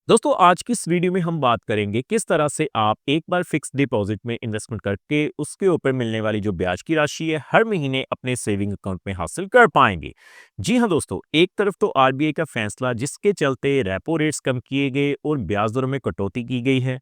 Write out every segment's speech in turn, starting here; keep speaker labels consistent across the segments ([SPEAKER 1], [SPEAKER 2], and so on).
[SPEAKER 1] दोस्तों आज की इस वीडियो में हम बात करेंगे किस तरह से आप एक बार फिक्स डिपॉजिट में इन्वेस्टमेंट करके उसके ऊपर मिलने वाली जो ब्याज की राशि है हर महीने अपने सेविंग अकाउंट में हासिल कर पाएंगे। जी हाँ दोस्तों, एक तरफ तो आरबीआई का फैसला जिसके चलते रेपो रेट्स कम किए गए और ब्याज दरों में कटौती की गई है,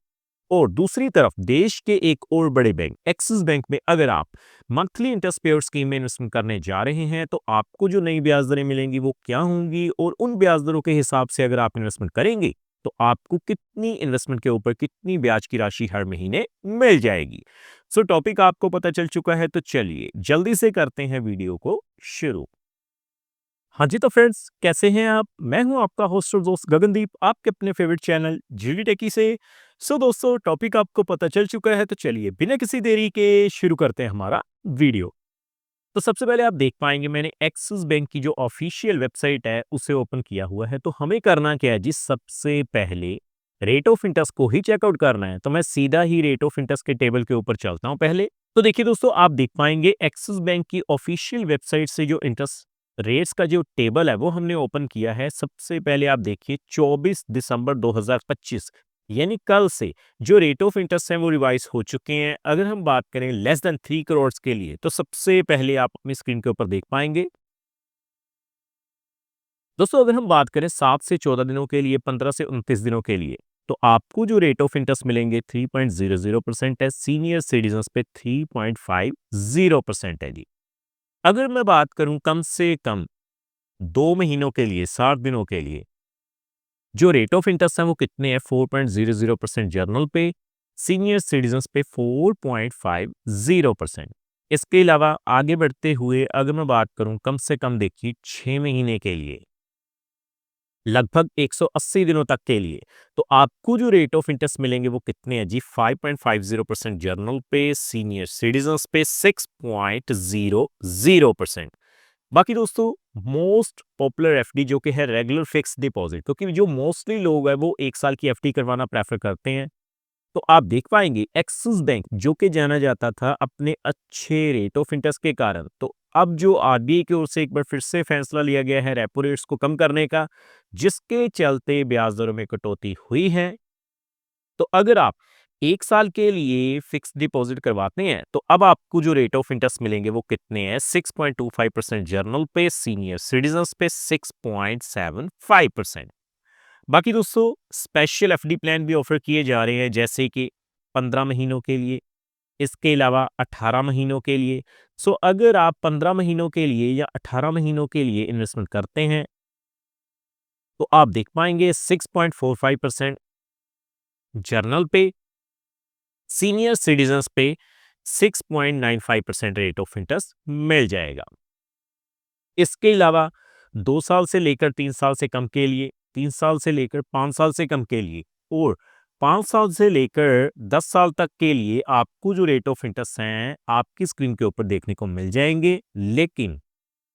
[SPEAKER 1] और दूसरी तरफ देश के एक और बड़े बैंक एक्सिस बैंक में अगर आप मंथली इंटरेस्ट पेयर स्कीम में इन्वेस्टमेंट करने जा रहे हैं तो आपको जो नई ब्याज दरें मिलेंगी वो क्या होंगी, और उन ब्याज दरों के हिसाब से अगर आप इन्वेस्टमेंट करेंगे तो आपको कितनी इन्वेस्टमेंट के ऊपर कितनी ब्याज की राशि हर महीने मिल जाएगी। सो टॉपिक आपको पता चल चुका है, तो चलिए जल्दी से करते हैं वीडियो को शुरू। हाँ जी, तो फ्रेंड्स कैसे हैं आप? मैं हूं आपका होस्ट और दोस्त गगनदीप, आपके अपने फेवरेट चैनल जीडी टेकी से। सो दोस्तों टॉपिक आपको पता चल चुका है, तो चलिए बिना किसी देरी के शुरू करते हैं हमारा वीडियो। तो सबसे पहले आप देख पाएंगे मैंने एक्सिस बैंक की जो ऑफिशियल वेबसाइट है उसे ओपन किया हुआ है। तो हमें करना क्या है जी, सबसे पहले रेट ऑफ इंटरेस्ट को ही चेकआउट करना है। तो मैं सीधा ही रेट ऑफ इंटरेस्ट के टेबल के ऊपर चलता हूं पहले। तो देखिए दोस्तों, आप देख पाएंगे एक्सिस बैंक की ऑफिशियल वेबसाइट से जो इंटरेस्ट रेट्स का जो टेबल है वो हमने ओपन किया है। सबसे पहले आप देखिए 24 दिसंबर 2025 यानी कल से जो रेट ऑफ इंटरेस्ट हैं वो रिवाइज हो चुके हैं। अगर हम बात करें लेस देन 3 करोड़ के लिए, तो सबसे पहले आप अपनी स्क्रीन के ऊपर देख पाएंगे दोस्तों, अगर हम बात करें 7 से 14 दिनों के लिए, 15 से 29 दिनों के लिए, तो आपको जो रेट ऑफ इंटरेस्ट मिलेंगे 3.00% है। सीनियर सिटीजन पे 3.50% है जी। अगर मैं बात करूं कम से कम 2 महीनों के लिए, 60 दिनों के लिए, जो रेट ऑफ इंटरेस्ट है वो कितने हैं? 4.00% जर्नल पे, सीनियर सिटीजन्स पे 4.50%। इसके अलावा आगे बढ़ते हुए अगर मैं बात करूं कम से कम देखिए 6 महीने के लिए, लगभग 180 दिनों तक के लिए, तो आपको जो रेट ऑफ इंटरेस्ट मिलेंगे वो कितने हैं जी? 5.50% जर्नल पे, सीनियर सिटीजन्स पे 6.00%। बाकी दोस्तों मोस्ट पॉपुलर एफडी जो कि है रेगुलर फिक्स डिपॉजिट, क्योंकि जो मोस्टली लोग है वो 1 साल की एफडी करवाना प्रेफर करते हैं। तो आप देख पाएंगे एक्सिस बैंक जो कि जाना जाता था अपने अच्छे रेट ऑफ इंटरेस्ट के कारण, तो अब जो आरबीआई की ओर से एक बार फिर से फैसला लिया गया है रेपो रेट्स को कम करने का, जिसके चलते ब्याज दरों में कटौती हुई है। तो अगर आप 1 साल के लिए फिक्स डिपॉजिट करवाते हैं तो अब आपको जो रेट ऑफ इंटरेस्ट मिलेंगे वो कितने हैं? 6.25% जर्नल पे, सीनियर सिटीजन्स पे 6.75%। बाकी दोस्तों स्पेशल एफडी प्लान भी ऑफर किए जा रहे हैं, जैसे कि 15 महीनों के लिए, इसके अलावा 18 महीनों के लिए। सो अगर आप 15 महीनों के लिए या 18 महीनों के लिए इन्वेस्टमेंट करते हैं तो आप देख पाएंगे 6.45% जर्नल पे, सीनियर सिटीजन्स पे 6.95% रेट ऑफ इंटरेस्ट मिल जाएगा। इसके अलावा 2 साल से लेकर 3 साल से कम के लिए, 3 साल से लेकर 5 साल से कम के लिए, और 5 साल से लेकर 10 साल तक के लिए आपको जो रेट ऑफ इंटरेस्ट हैं आपकी स्क्रीन के ऊपर देखने को मिल जाएंगे।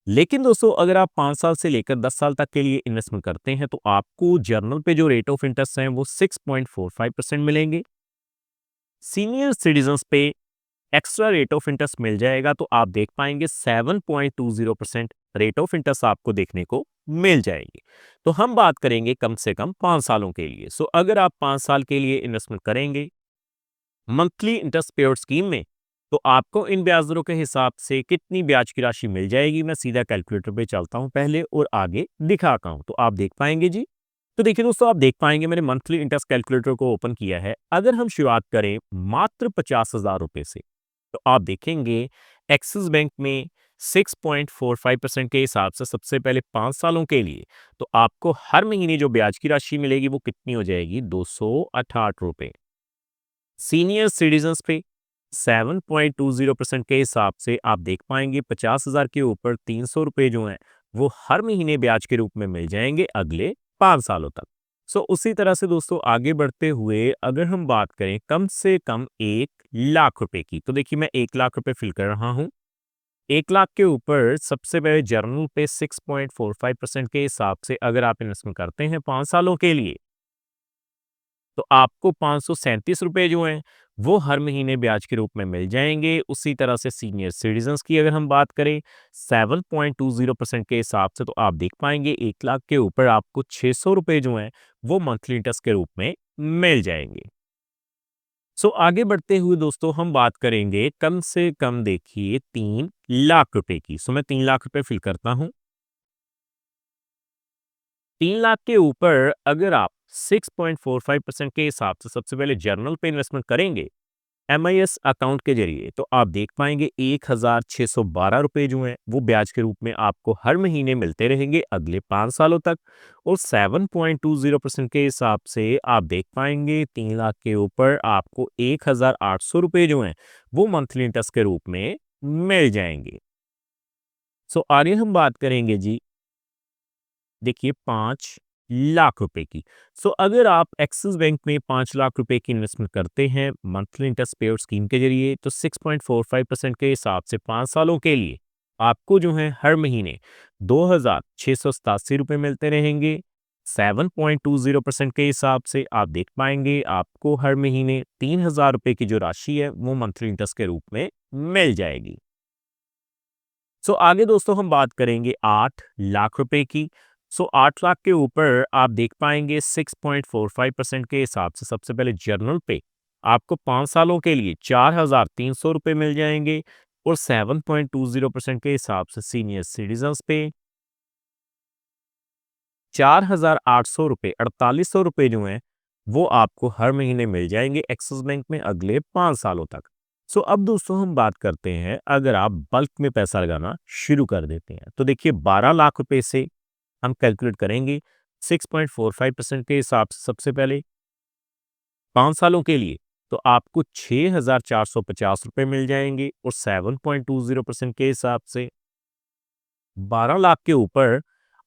[SPEAKER 1] लेकिन दोस्तों अगर आप 5 साल से लेकर 10 साल तक के लिए इन्वेस्टमेंट करते हैं तो आपको जर्नल पे जो रेट ऑफ इंटरेस्ट हैं वो 6.45% मिलेंगे। सीनियर सिटीजन्स पे एक्स्ट्रा रेट ऑफ इंटरेस्ट मिल जाएगा, तो आप देख पाएंगे 7.20% रेट ऑफ इंटरेस्ट आपको देखने को मिल जाएगी। तो हम बात करेंगे कम से कम 5 सालों के लिए। सो अगर आप 5 साल के लिए इन्वेस्टमेंट करेंगे मंथली इंटरेस्ट पेयोड स्कीम में, तो आपको इन ब्याज दरों के हिसाब से कितनी ब्याज की राशि मिल जाएगी? मैं सीधा कैलकुलेटर पे चलता हूं पहले और आगे दिखाता हूं, तो आप देख पाएंगे जी। तो देखिए दोस्तों, आप देख पाएंगे मैंने मंथली इंटरेस्ट कैलकुलेटर को ओपन किया है। अगर हम शुरुआत करें मात्र 50,000 रुपए से, तो आप देखेंगे एक्सिस बैंक में 6.45% के हिसाब से सबसे पहले 5 सालों के लिए, तो आपको हर महीने जो ब्याज की राशि मिलेगी वो कितनी हो जाएगी? 268 रुपए। सीनियर सिटीजन्स पे 7.20% के हिसाब से आप देख पाएंगे 50,000 के ऊपर 300 रुपए जो हैं वो हर महीने ब्याज के रूप में मिल जाएंगे अगले 5 सालों तक। सो उसी तरह से दोस्तों आगे बढ़ते हुए अगर हम बात करें कम से कम 1 लाख रुपए की, तो देखिए मैं 1 लाख रुपए फिल कर रहा हूं। 1 लाख के ऊपर सबसे पहले जर्नल पे 6.45% के हिसाब से अगर आप इन्वेस्टमेंट करते हैं 5 सालों के लिए, तो आपको 537 रुपए जो हैं वो हर महीने ब्याज के रूप में मिल जाएंगे। उसी तरह से सीनियर सिटीजन्स की अगर हम बात करें 7.20% के हिसाब से, तो आप देख पाएंगे 1 लाख के ऊपर आपको 600 रुपये जो हैं वो मंथली इंटरेस्ट के रूप में मिल जाएंगे। सो आगे बढ़ते हुए दोस्तों हम बात करेंगे कम से कम, देखिए 3 लाख रुपए की। सो मैं 3 लाख रुपए फिल करता हूं। 3 लाख के ऊपर अगर आप 6.45% के हिसाब से सबसे पहले जर्नल पे इन्वेस्टमेंट करेंगे एमआईएस अकाउंट के जरिए, तो आप देख पाएंगे 1,612 रुपये जो हैं वो ब्याज के रूप में आपको हर महीने मिलते रहेंगे अगले 5 सालों तक। और 7.20% के हिसाब से आप देख पाएंगे 3 लाख के ऊपर आपको 1,800 रुपये जो हैं वो मंथली इंटरेस्ट के रूप में मिल जाएंगे। सो आगे हम बात करेंगे जी, देखिए 5 लाख रुपए की। सो अगर आप एक्सिस बैंक में 5 लाख रुपए की इन्वेस्टमेंट करते हैं मंथली इंटरेस्ट पेड स्कीम के जरिए, तो 6.45% के हिसाब से 5 सालों के लिए आपको जो है हर महीने 2,687 रुपये मिलते रहेंगे। 7.20% के हिसाब से आप देख पाएंगे आपको हर महीने 3,000 रुपये की जो राशि है वो मंथली इंटरेस्ट के रूप में मिल जाएगी। सो आगे दोस्तों हम बात करेंगे 8 लाख रुपए की। सो 8 लाख के ऊपर आप देख पाएंगे 6.45% के हिसाब से सबसे पहले जर्नल पे आपको 5 सालों के लिए 4,300 रुपये मिल जाएंगे। और 7.20% के हिसाब से सीनियर सिटीजन्स पे 4,800 रुपये, 4,800 रुपये जो हैं वो आपको हर महीने मिल जाएंगे एक्सिस बैंक में अगले 5 सालों तक। सो अब दोस्तों हम बात करते हैं अगर आप बल्क में पैसा लगाना शुरू कर देते हैं, तो देखिए 12 लाख रुपए से हम कैलकुलेट करेंगे 6.45% के हिसाब से सबसे पहले 5 सालों के लिए, तो आपको 6,450 रुपये मिल जाएंगे। और 7.20% के हिसाब से 12 लाख के ऊपर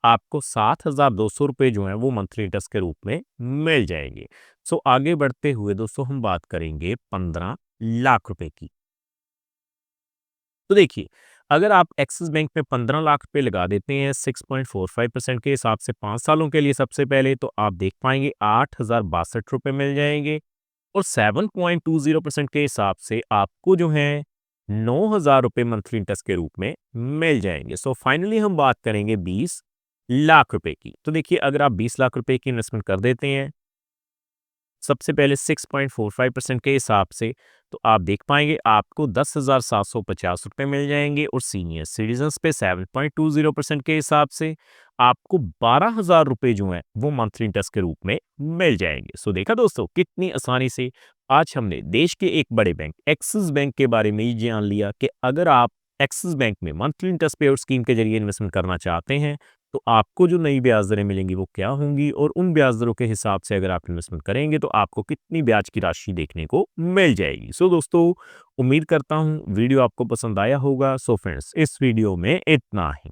[SPEAKER 1] आपको 7,200 रुपये जो हैं वो मंथली इंटरेस्ट के रूप में मिल जाएंगे। सो आगे बढ़ते हुए दोस्तों हम बात करेंगे 15 लाख रुपए की। तो देखिए अगर आप एक्सिस बैंक में 15 लाख रुपए लगा देते हैं 6.45% के हिसाब से 5 सालों के लिए सबसे पहले, तो आप देख पाएंगे 8,062 रुपये मिल जाएंगे। और 7.20% के हिसाब से आपको जो है 9,000 रुपये मंथली इंटरेस्ट के रूप में मिल जाएंगे। सो फाइनली हम बात करेंगे 20 लाख रुपए की। तो देखिए अगर आप 20 लाख रुपए की इन्वेस्टमेंट कर देते हैं सबसे पहले 6.45% के हिसाब से, तो आप देख पाएंगे आपको 10,750 रुपये मिल जाएंगे। और सीनियर सिटीजन्स पे 7.20% के हिसाब से आपको 12,000 रुपये जो हैं वो मंथली इंटरेस्ट के रूप में मिल जाएंगे। सो देखा दोस्तों कितनी आसानी से आज हमने देश के एक बड़े बैंक एक्सिस बैंक के बारे में ये जान लिया कि अगर आप एक्सिस बैंक में मंथली इंटरेस्ट पेड स्कीम के जरिए इन्वेस्टमेंट करना चाहते हैं तो आपको जो नई ब्याज दरें मिलेंगी वो क्या होंगी, और उन ब्याज दरों के हिसाब से अगर आप इन्वेस्टमेंट करेंगे तो आपको कितनी ब्याज की राशि देखने को मिल जाएगी। सो दोस्तों उम्मीद करता हूँ वीडियो आपको पसंद आया होगा। सो फ्रेंड्स इस वीडियो में इतना ही।